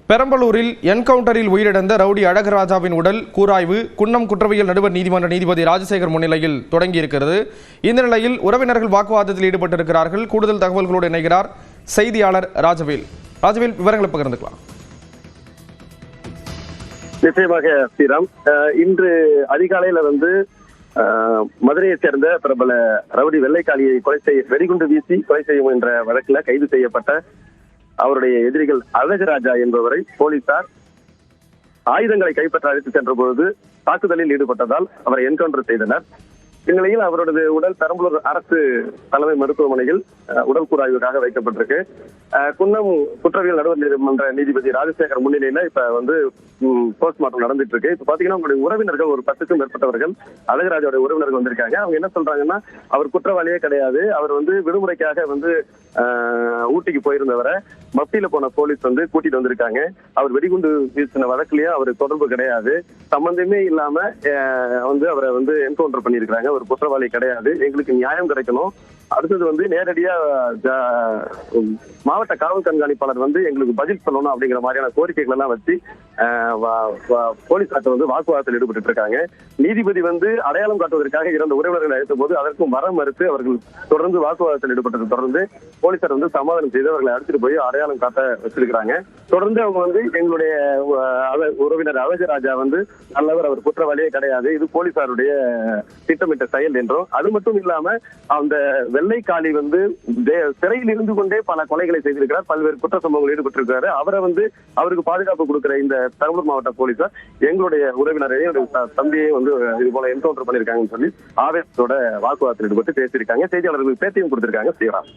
பெரம்பலூரில் என்கவுண்டரில் உயிரிழந்த ரவுடி அழகராஜாவின் உடல் கூராய்வு குன்னம் குற்றவியல் நடுவர் நீதிமன்ற நீதிபதி ராஜசேகர் முன்னிலையில் தொடங்கியிருக்கிறது. இந்த நிலையில் உறவினர்கள் வாக்குவாதத்தில் ஈடுபட்டிருக்கிறார்கள். கூடுதல் தகவல்களோடு இணைகிறார் செய்தியாளர் ராஜவேல். ராஜவேல், விவரங்களை பகிர்ந்துக்கலாம். நிச்சயமாக ஸ்ரீராம், இன்று அதிகாலையில மதுரையைச் சேர்ந்த பிரபல ரவுடி வெள்ளைக்காளியை வெடிகுண்டு வீசி கொலை செய்யும் என்ற வழக்கில் கைது செய்யப்பட்ட அவருடைய எதிரிகள் அழகராஜா என்பவரை போலீசார் ஆயுதங்களை கைப்பற்ற அழைத்து சென்ற பொழுது தாக்குதலில் ஈடுபட்டதால் அவரை என்கவுண்டர் செய்தனர். இந்நிலையில் அவரது உடல் பெரம்பலூர் அரசு தலைமை மருத்துவமனையில் உடல் கூராய்வுக்காக வைக்கப்பட்டிருக்கு. குன்னம் குற்றவியல் நடுவர் நீதிமன்ற நீதிபதி ராஜசேகர் முன்னிலையில இப்ப போஸ்ட்மார்ட்டம் நடந்துட்டு இருக்கு. இப்ப பாத்தீங்கன்னா உங்களுடைய உறவினர்கள் ஒரு 10க்கும் மேற்பட்டவர்கள் அழகராஜோட உறவினர்கள் வந்திருக்காங்க. அவங்க என்ன சொல்றாங்கன்னா, அவர் குற்றவாளியே கிடையாது, அவர் விடுமுறைக்காக ஊட்டிக்கு போயிருந்தவரை மப்டியில போன போலீஸ் கூட்டிட்டு வந்திருக்காங்க. அவர் வெடிகுண்டு வீசின வழக்குலயும் அவர் தொடர்பு கிடையாது, சம்பந்தமே இல்லாம அவரை என்கவுண்டர் பண்ணியிருக்காங்க. ஒரு குற்றவாளி கிடையாது, எங்களுக்கு நியாயம் கிடைக்கணும். அடுத்தது நேரடியா மாவட்ட காவல் கண்காணிப்பாளர் எங்களுக்கு பதில் சொல்லணும் அப்படிங்கிற மாதிரியான கோரிக்கைகள் எல்லாம் வச்சு போலீசார் வாக்குவாதத்தில் ஈடுபட்டு இருக்காங்க. நீதிபதி அடையாளம் காட்டுவதற்காக இரண்டு உறவினர்கள் அழைத்த போது அதற்கும் மரம் மறுத்து அவர்கள் தொடர்ந்து வாக்குவாதத்தில் ஈடுபட்டதை தொடர்ந்து போலீசார் சமாதானம் செய்து அவர்களை அழைச்சிட்டு போய் அடையாளம் காட்ட வச்சிருக்கிறாங்க. தொடர்ந்து அவங்க எங்களுடைய உறவினர் அழகராஜா நல்லவர், அவர் குற்றவாளியே கிடையாது, இது போலீசாருடைய திட்டமிட்ட செயல் என்றும், அது மட்டும் இல்லாம அந்த வெள்ளைக்காளி சிறையில் இருந்து கொண்டே பல கொலைகளை செய்திருக்கிறார், பல்வேறு குற்ற சம்பவங்கள் ஈடுபட்டிருக்கிறாரு. அவரை அவருக்கு பாதுகாப்பு கொடுக்கிற இந்த பெரம்பலூர் மாவட்ட போலீசார் எங்களுடைய உறவினரையும் தம்பியையும் இது போல என்கவுண்டர் பண்ணிருக்காங்கன்னு சொல்லி ஆவேசத்தோட வாக்குவாதத்தில் ஈடுபட்டு பேசியிருக்காங்க. செய்தியாளர்களுக்கு பேட்டியும் கொடுத்திருக்காங்க. ஸ்ரீராம்.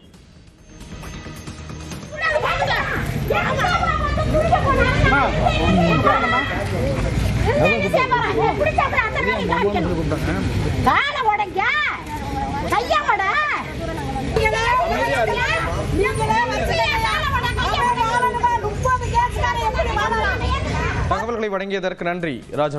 தகவல்களை வழங்கியதற்கு நன்றி ராஜவேல்.